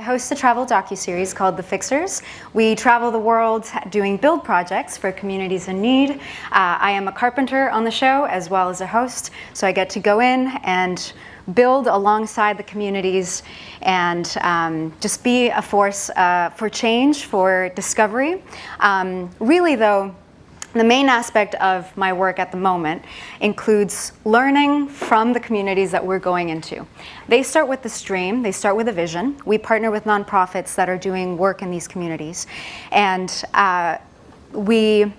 host a travel docuseries called The Fixers. We travel the world doing build projects for communities in need. I am a carpenter on the show as well as a host, so I get to go in and build alongside the communities and just be a force for change, for discovery. Really, though, the main aspect of my work at the moment includes learning from the communities that we're going into. They start with the stream, they start with a vision. We partner with nonprofits that are doing work in these communities. And we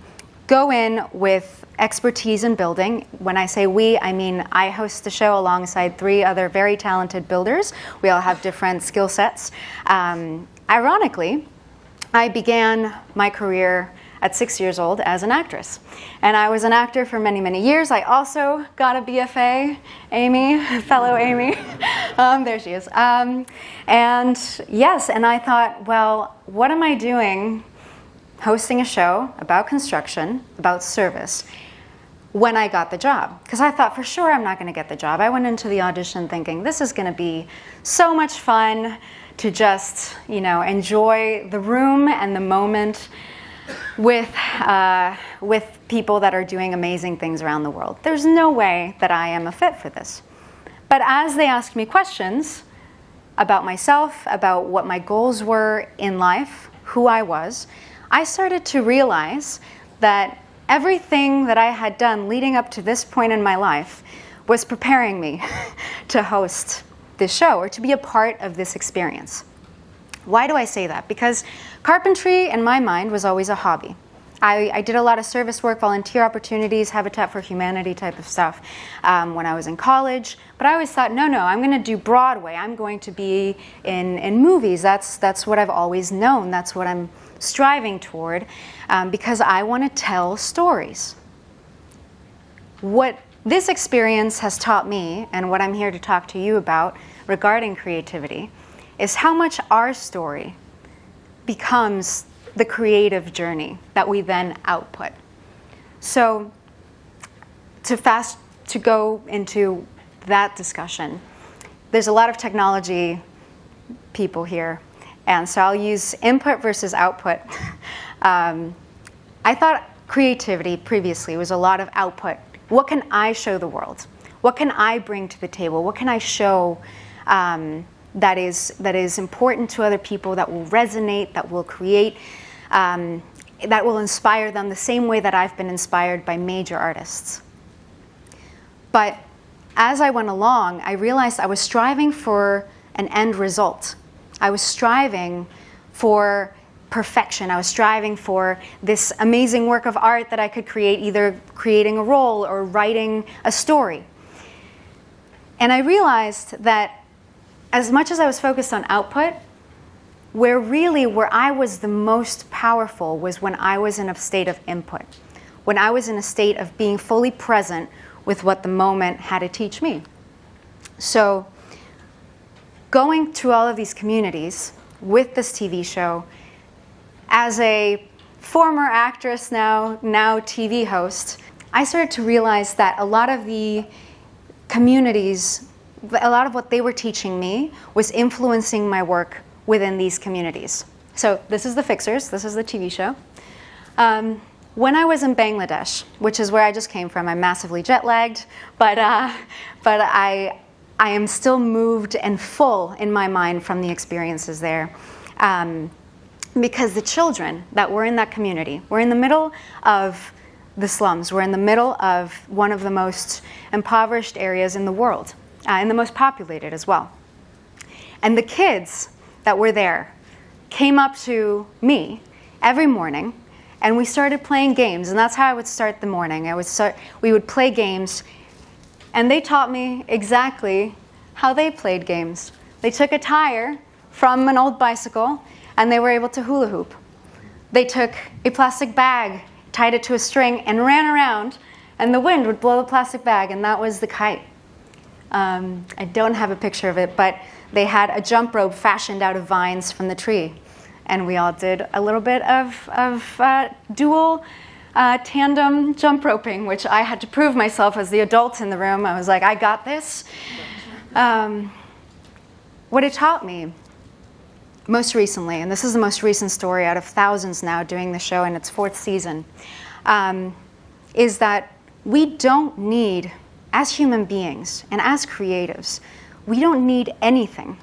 go in with expertise in building. When I say we, I mean I host the show alongside 3 other very talented builders. We all have different skill sets. Ironically, I began my career at 6 years old as an actress. And I was an actor for many, many years. I also got a BFA, Amy, fellow Amy. There she is. And yes, and I thought, well, what am I doing hosting a show about construction, about service, when I got the job? Because I thought for sure I'm not going to get the job. I went into the audition thinking this is going to be so much fun to just, enjoy the room and the moment with people that are doing amazing things around the world. There's no way that I am a fit for this. But as they asked me questions about myself, about what my goals were in life, who I was, I started to realize that everything that I had done leading up to this point in my life was preparing me to host this show or to be a part of this experience. Why do I say that? Because carpentry, in my mind, was always a hobby. I did a lot of service work, volunteer opportunities, Habitat for Humanity type of stuff when I was in college. But I always thought, no, I'm going to do Broadway. I'm going to be in movies. That's what I've always known. That's what I'm striving toward because I want to tell stories. What this experience has taught me, and what I'm here to talk to you about regarding creativity, is how much our story becomes the creative journey that we then output. So to go into that discussion, there's a lot of technology people here, and so I'll use input versus output. I thought creativity previously was a lot of output. What can I show the world? What can I bring to the table? What can I show that is important to other people, that will resonate, that will create, that will inspire them the same way that I've been inspired by major artists. But as I went along, I realized I was striving for an end result. I was striving for perfection. I was striving for this amazing work of art that I could create, either creating a role or writing a story. And I realized that as much as I was focused on output, where I was the most powerful was when I was in a state of input, when I was in a state of being fully present with what the moment had to teach me. So going to all of these communities with this TV show, as a former actress, now TV host, I started to realize that a lot of the communities, a lot of what they were teaching me was influencing my work within these communities. So this is The Fixers, this is the TV show. When I was in Bangladesh, which is where I just came from, I'm massively jet lagged, but I am still moved and full in my mind from the experiences there. Because the children that were in that community were in the middle of the slums, we're in the middle of one of the most impoverished areas in the world, and the most populated as well. And the kids that were there came up to me every morning, and we started playing games, and that's how I would start the morning. We would play games, and they taught me exactly how they played games. They took a tire from an old bicycle, and they were able to hula hoop. They took a plastic bag, tied it to a string, and ran around, and the wind would blow the plastic bag, and that was the kite. I don't have a picture of it, but they had a jump rope fashioned out of vines from the tree, and we all did a little bit of dual tandem jump roping, which I had to prove myself as the adult in the room. I was like, I got this. What it taught me most recently, and this is the most recent story out of thousands now doing the show in its 4th season, is that we don't need, as human beings and as creatives, we don't need anything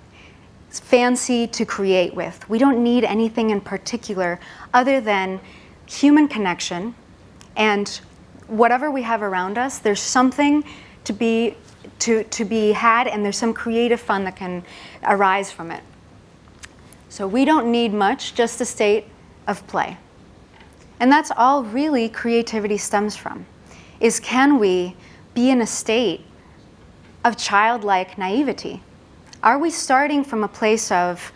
fancy to create with. We don't need anything in particular other than human connection, and whatever we have around us, there's something to be had, and there's some creative fun that can arise from it. So we don't need much, just a state of play. And that's all really creativity stems from, is can we be in a state of childlike naivety? Are we starting from a place of,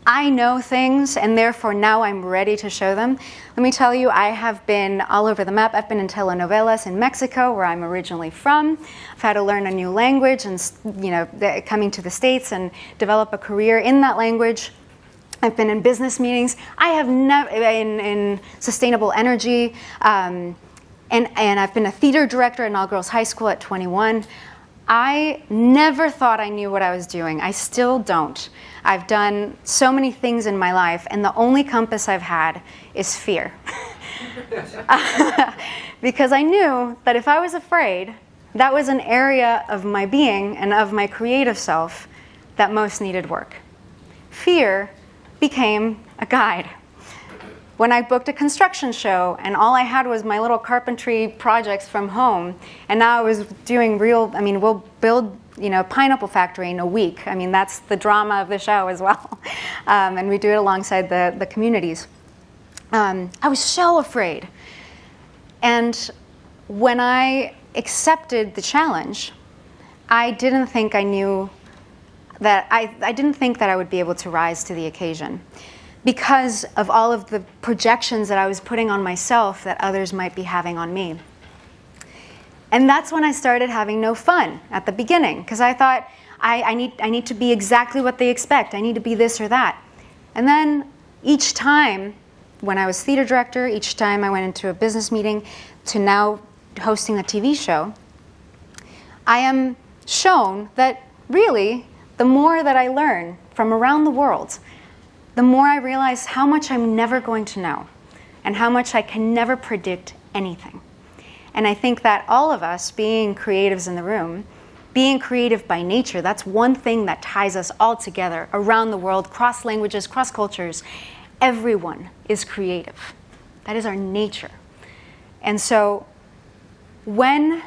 I know things and therefore now I'm ready to show them? Let me tell you, I have been all over the map. I've been in telenovelas in Mexico, where I'm originally from. I've had to learn a new language and, coming to the States and develop a career in that language. I've been in business meetings. I have never in sustainable energy, and I've been a theater director at Inaugural High School at 21. I never thought I knew what I was doing. I still don't. I've done so many things in my life, and the only compass I've had is fear. Because I knew that if I was afraid, that was an area of my being and of my creative self that most needed work. Fear became a guide. When I booked a construction show and all I had was my little carpentry projects from home, and now I was doing we'll build, a pineapple factory in a week. That's the drama of the show as well. And we do it alongside the communities. I was so afraid. And when I accepted the challenge, I didn't think I knew that I didn't think that I would be able to rise to the occasion, because of all of the projections that I was putting on myself that others might be having on me. And that's when I started having no fun at the beginning, because I thought, I need to be exactly what they expect. I need to be this or that. And then each time, when I was theater director, each time I went into a business meeting, to now hosting a TV show, I am shown that really, the more that I learn from around the world, the more I realize how much I'm never going to know, and how much I can never predict anything. And I think that all of us, being creatives in the room, being creative by nature, that's one thing that ties us all together around the world, cross languages, cross cultures. Everyone is creative. That is our nature. And so when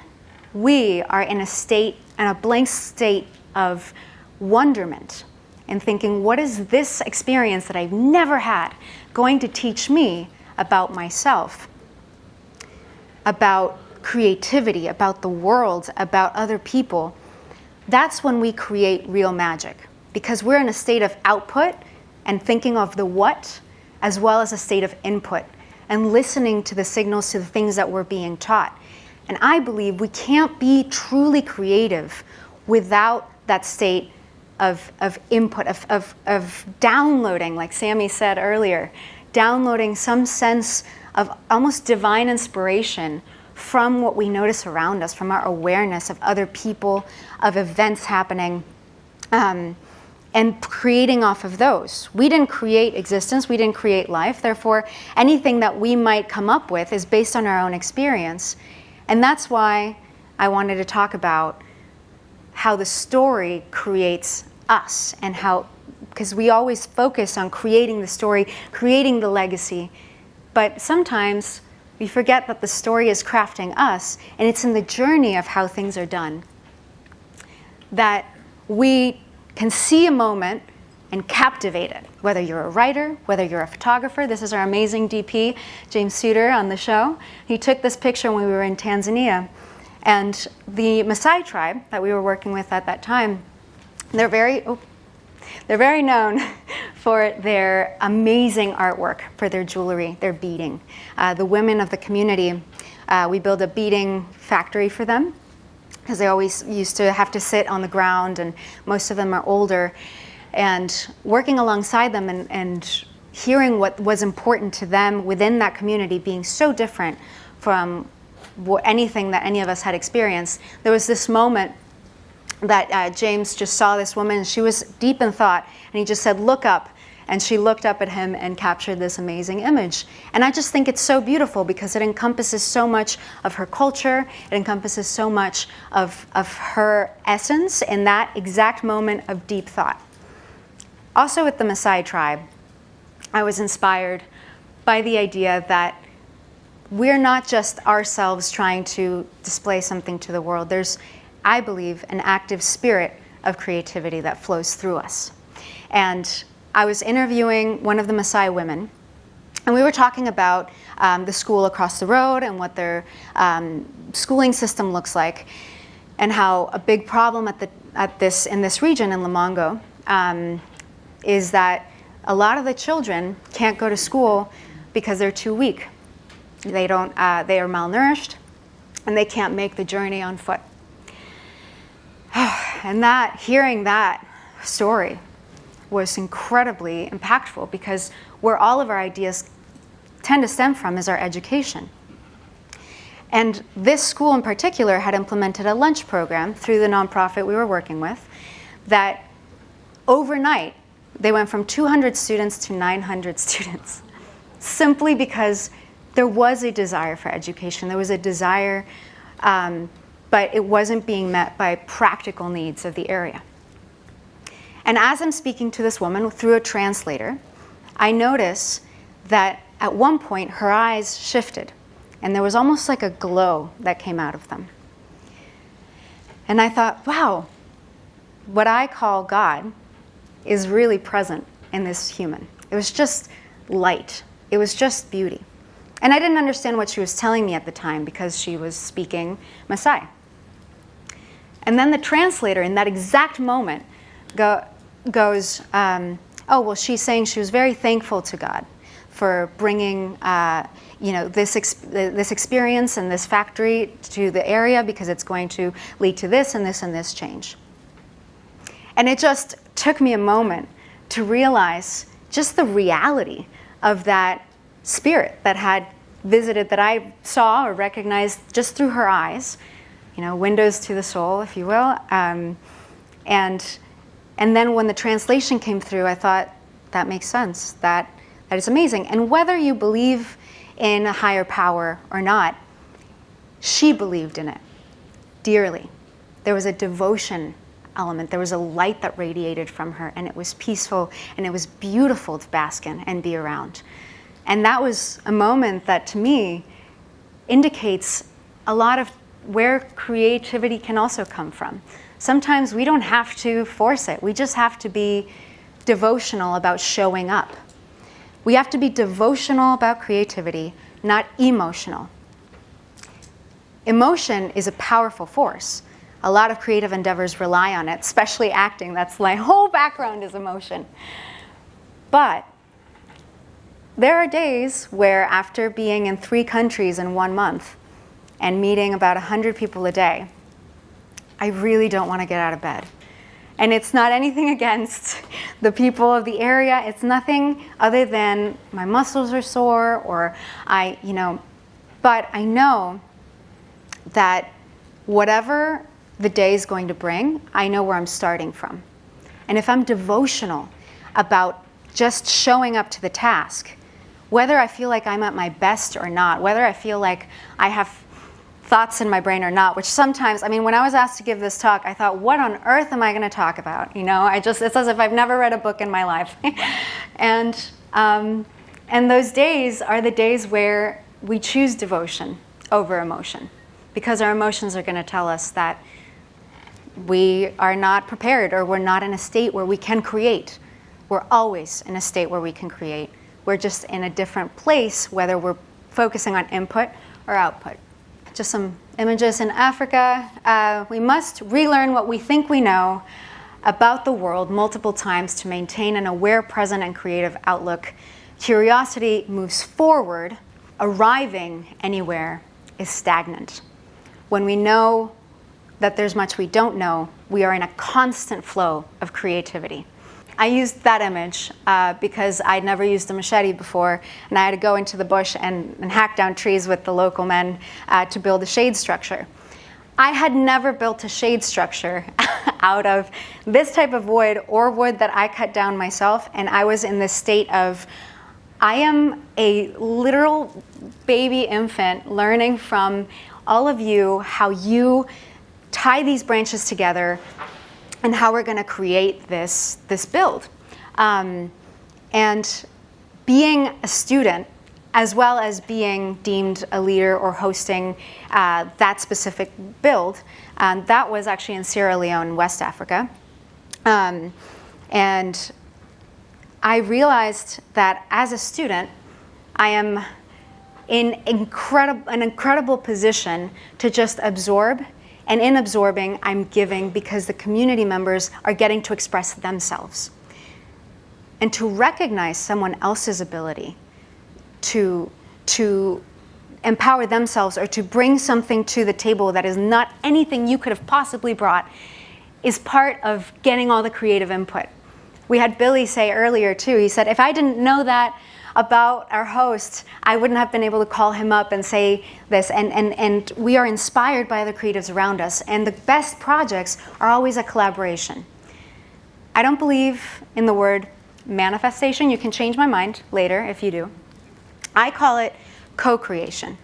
we are in a blank state of wonderment, and thinking, what is this experience that I've never had going to teach me about myself, about creativity, about the world, about other people? That's when we create real magic, because we're in a state of output and thinking of the what, as well as a state of input, and listening to the signals, to the things that we're being taught. And I believe we can't be truly creative without that state of input, of downloading, like Sammy said earlier, downloading some sense of almost divine inspiration from what we notice around us, from our awareness of other people, of events happening, and creating off of those. We didn't create existence, we didn't create life, therefore anything that we might come up with is based on our own experience. And that's why I wanted to talk about how the story creates us, and how, because we always focus on creating the story, creating the legacy, but sometimes we forget that the story is crafting us, and it's in the journey of how things are done that we can see a moment and captivate it. Whether you're a writer, whether you're a photographer. This is our amazing DP, James Suter, on the show. He took this picture when we were in Tanzania, and the Maasai tribe that we were working with at that time, they're very known for their amazing artwork, for their jewelry, their beading. The women of the community, we built a beading factory for them, because they always used to have to sit on the ground, and most of them are older. And working alongside them and hearing what was important to them within that community being so different from anything that any of us had experienced, there was this moment that James just saw this woman, and she was deep in thought, and he just said, "Look up." And she looked up at him and captured this amazing image. And I just think it's so beautiful because it encompasses so much of her culture. It encompasses so much of her essence in that exact moment of deep thought. Also with the Maasai tribe, I was inspired by the idea that we're not just ourselves trying to display something to the world. There's, I believe, an active spirit of creativity that flows through us. And I was interviewing one of the Maasai women, and we were talking about the school across the road and what their schooling system looks like, and how a big problem in this region in Lumongo is that a lot of the children can't go to school because they're too weak. They are malnourished, and they can't make the journey on foot. And hearing that story was incredibly impactful, because where all of our ideas tend to stem from is our education. And this school in particular had implemented a lunch program through the nonprofit we were working with that overnight they went from 200 students to 900 students, simply because there was a desire for education. There was a desire, but it wasn't being met by practical needs of the area. And as I'm speaking to this woman through a translator, I notice that at one point her eyes shifted, and there was almost like a glow that came out of them. And I thought, wow, what I call God is really present in this human. It was just light. It was just beauty. And I didn't understand what she was telling me at the time because she was speaking Maasai. And then the translator in that exact moment goes, oh, well, she's saying she was very thankful to God for bringing this experience and this factory to the area, because it's going to lead to this and this and this change. And it just took me a moment to realize just the reality of that spirit that had visited, that I saw or recognized just through her eyes, windows to the soul, if you will. And then when the translation came through, I thought, that makes sense. That is amazing. And whether you believe in a higher power or not, she believed in it dearly. There was a devotion element. There was a light that radiated from her, and it was peaceful, and it was beautiful to bask in and be around. And that was a moment that, to me, indicates a lot of where creativity can also come from. Sometimes we don't have to force it. We just have to be devotional about showing up. We have to be devotional about creativity, not emotional. Emotion is a powerful force. A lot of creative endeavors rely on it, especially acting. That's my whole background is emotion. But there are days where, after being in 3 countries in 1 month and meeting about 100 people a day, I really don't want to get out of bed. And it's not anything against the people of the area. It's nothing other than my muscles are sore, or but I know that whatever the day is going to bring, I know where I'm starting from. And if I'm devotional about just showing up to the task, whether I feel like I'm at my best or not, whether I feel like I have thoughts in my brain or not, which sometimes, when I was asked to give this talk, I thought, what on earth am I going to talk about? It's as if I've never read a book in my life. And those days are the days where we choose devotion over emotion, because our emotions are going to tell us that we are not prepared, or we're not in a state where we can create. We're always in a state where we can create. We're just in a different place, whether we're focusing on input or output. Just some images in Africa. We must relearn what we think we know about the world multiple times to maintain an aware, present, and creative outlook. Curiosity moves forward. Arriving anywhere is stagnant. When we know that there's much we don't know, we are in a constant flow of creativity. I used that image because I'd never used a machete before, and I had to go into the bush and hack down trees with the local men to build a shade structure. I had never built a shade structure out of this type of wood or wood that I cut down myself, and I was in this state of, I am a literal baby infant learning from all of you how you tie these branches together and how we're going to create this build. And being a student, as well as being deemed a leader or hosting that specific build, that was actually in Sierra Leone, West Africa. And I realized that as a student, I am in an incredible position to just absorb, and in absorbing, I'm giving because the community members are getting to express themselves. And to recognize someone else's ability to empower themselves or to bring something to the table that is not anything you could have possibly brought is part of getting all the creative input. We had Billy say earlier too, he said, if I didn't know that about our host, I wouldn't have been able to call him up and say this. And we are inspired by the creatives around us, and the best projects are always a collaboration. I don't believe in the word manifestation. You can change my mind later if you do. I call it co-creation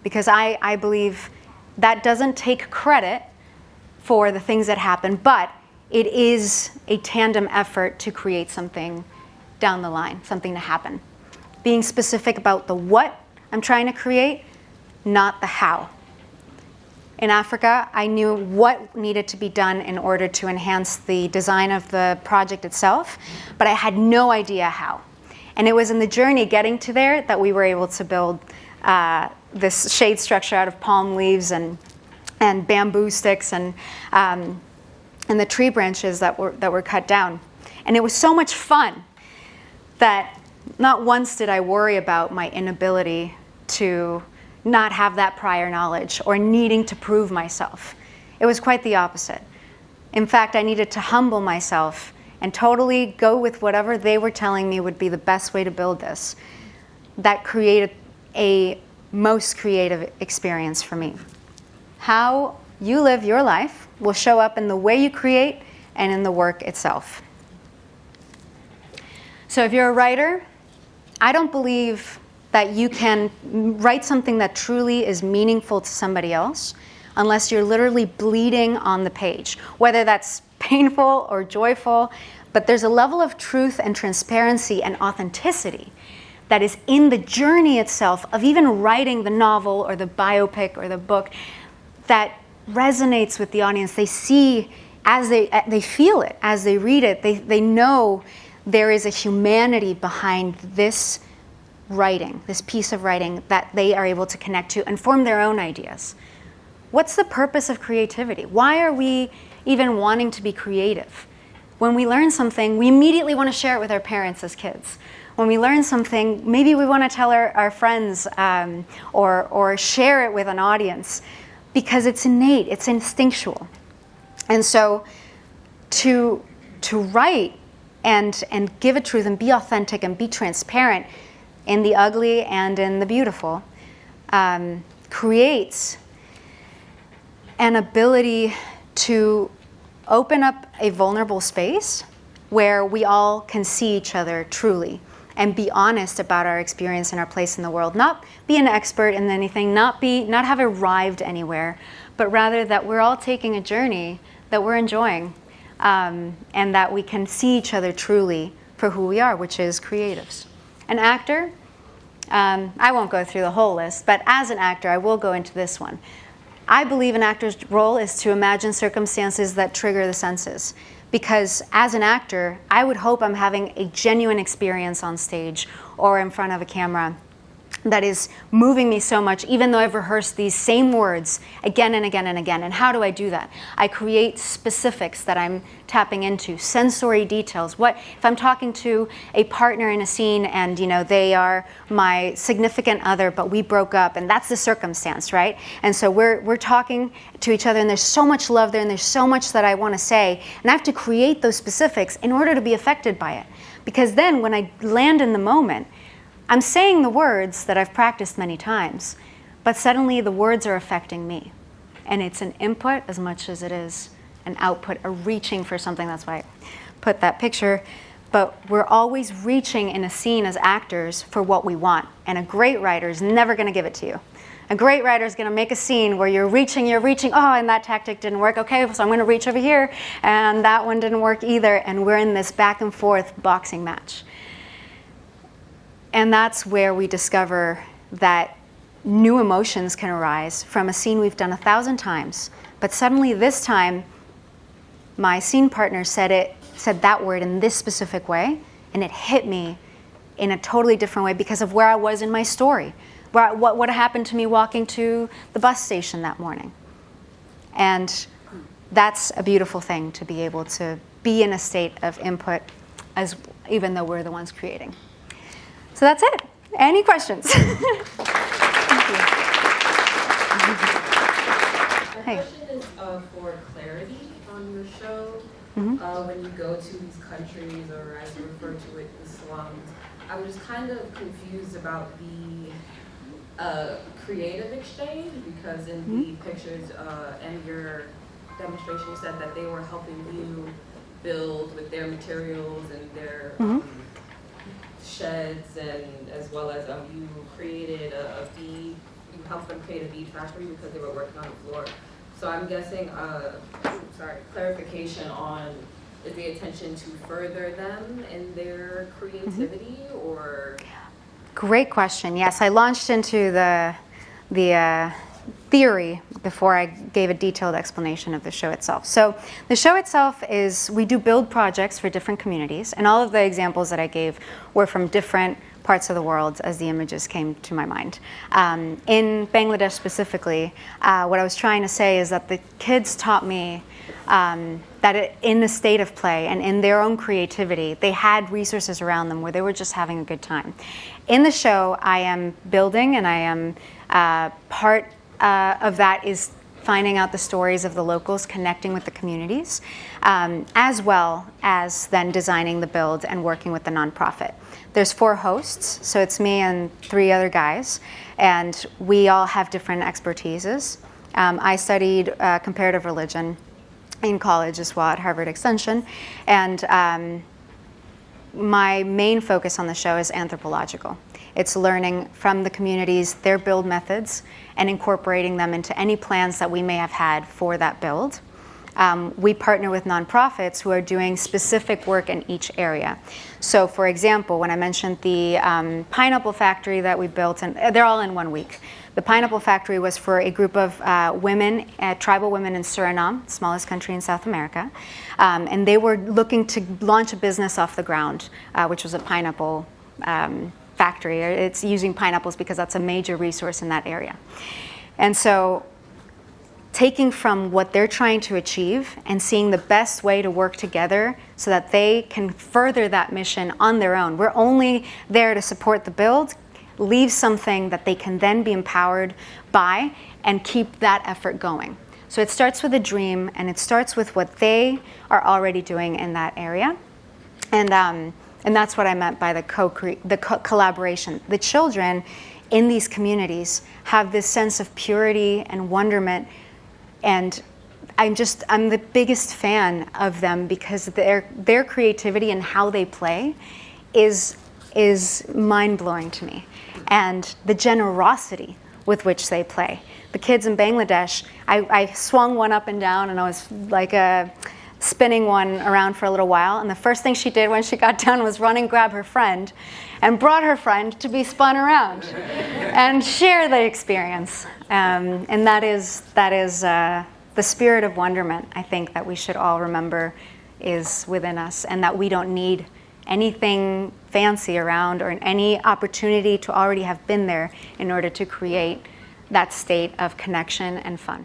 because I believe that doesn't take credit for the things that happen, but it is a tandem effort to create something down the line, something to happen. Being specific about the what I'm trying to create, not the how. In Africa, I knew what needed to be done in order to enhance the design of the project itself, but I had no idea how. And it was in the journey getting to there that we were able to build this shade structure out of palm leaves and bamboo sticks and the tree branches that were cut down. And it was so much fun that not once did I worry about my inability to not have that prior knowledge or needing to prove myself. It was quite the opposite. In fact, I needed to humble myself and totally go with whatever they were telling me would be the best way to build this. That created a most creative experience for me. How you live your life will show up in the way you create and in the work itself. So if you're a writer, I don't believe that you can write something that truly is meaningful to somebody else unless you're literally bleeding on the page, whether that's painful or joyful, but there's a level of truth and transparency and authenticity that is in the journey itself of even writing the novel or the biopic or the book that resonates with the audience. They see as they feel it, as they read it, they know there is a humanity behind this writing, this piece of writing that they are able to connect to and form their own ideas. What's the purpose of creativity? Why are we even wanting to be creative? When we learn something, we immediately want to share it with our parents as kids. When we learn something, maybe we want to tell our friends or share it with an audience because it's innate, it's instinctual. And so to write and give a truth and be authentic and be transparent in the ugly and in the beautiful creates an ability to open up a vulnerable space where we all can see each other truly and be honest about our experience and our place in the world. Not be an expert in anything, not have arrived anywhere, but rather that we're all taking a journey that we're enjoying, and that we can see each other truly for who we are, which is creatives. An actor, I won't go through the whole list, but as an actor, I will go into this one. I believe an actor's role is to imagine circumstances that trigger the senses. Because as an actor, I would hope I'm having a genuine experience on stage or in front of a camera that is moving me so much, even though I've rehearsed these same words again and again and again. And how do I do that? I create specifics that I'm tapping into, sensory details. If I'm talking to a partner in a scene and they are my significant other, but we broke up, and that's the circumstance, right? And so we're talking to each other, and there's so much love there, and there's so much that I want to say, and I have to create those specifics in order to be affected by it. Because then when I land in the moment, I'm saying the words that I've practiced many times, but suddenly the words are affecting me. And it's an input as much as it is an output, a reaching for something. That's why I put that picture. But we're always reaching in a scene as actors for what we want. And a great writer is never going to give it to you. A great writer is going to make a scene where you're reaching, oh, and that tactic didn't work. Okay, so I'm going to reach over here, and that one didn't work either. And we're in this back and forth boxing match. And that's where we discover that new emotions can arise from a scene we've done 1,000 times. But suddenly this time, my scene partner said that word in this specific way, and it hit me in a totally different way because of where I was in my story. What happened to me walking to the bus station that morning. And that's a beautiful thing, to be able to be in a state of input, even though we're the ones creating. So that's it. Any questions? My question is for clarity on your show. When you go to these countries, or as you refer to it, the slums, I was kind of confused about the creative exchange, because in the pictures and your demonstration, you said that they were helping you build with their materials and their sheds, and as well as you created you helped them create a bead factory because they were working on the floor. So I'm guessing, clarification on, is the intention to further them in their creativity, or? Great question. Yes, I launched into the theory before I gave a detailed explanation of the show itself. So the show itself is, we do build projects for different communities, and all of the examples that I gave were from different parts of the world as the images came to my mind. In Bangladesh specifically, what I was trying to say is that the kids taught me that in the state of play and in their own creativity, they had resources around them where they were just having a good time. In the show, I am building, and I am part of that is finding out the stories of the locals, connecting with the communities, as well as then designing the build and working with the nonprofit. There's 4 hosts, so it's me and 3 other guys, and we all have different expertises. I studied comparative religion in college as well at Harvard Extension, and my main focus on the show is anthropological. It's learning from the communities their build methods and incorporating them into any plans that we may have had for that build. We partner with nonprofits who are doing specific work in each area. So for example, when I mentioned the pineapple factory that we built, and they're all in 1 week. The pineapple factory was for a group of women, tribal women in Suriname, smallest country in South America. And they were looking to launch a business off the ground, which was a pineapple factory. It's using pineapples because that's a major resource in that area. And so taking from what they're trying to achieve and seeing the best way to work together so that they can further that mission on their own. We're only there to support the build, leave something that they can then be empowered by and keep that effort going. So it starts with a dream, and it starts with what they are already doing in that area. And that's what I meant by the collaboration. The children in these communities have this sense of purity and wonderment, and I'm the biggest fan of them because their creativity and how they play is mind-blowing to me. And the generosity with which they play. The kids in Bangladesh, I swung one up and down, and I was like spinning one around for a little while, and the first thing she did when she got done was run and grab her friend and brought her friend to be spun around and share the experience. And that is the spirit of wonderment, I think, that we should all remember is within us, and that we don't need anything fancy around or any opportunity to already have been there in order to create that state of connection and fun.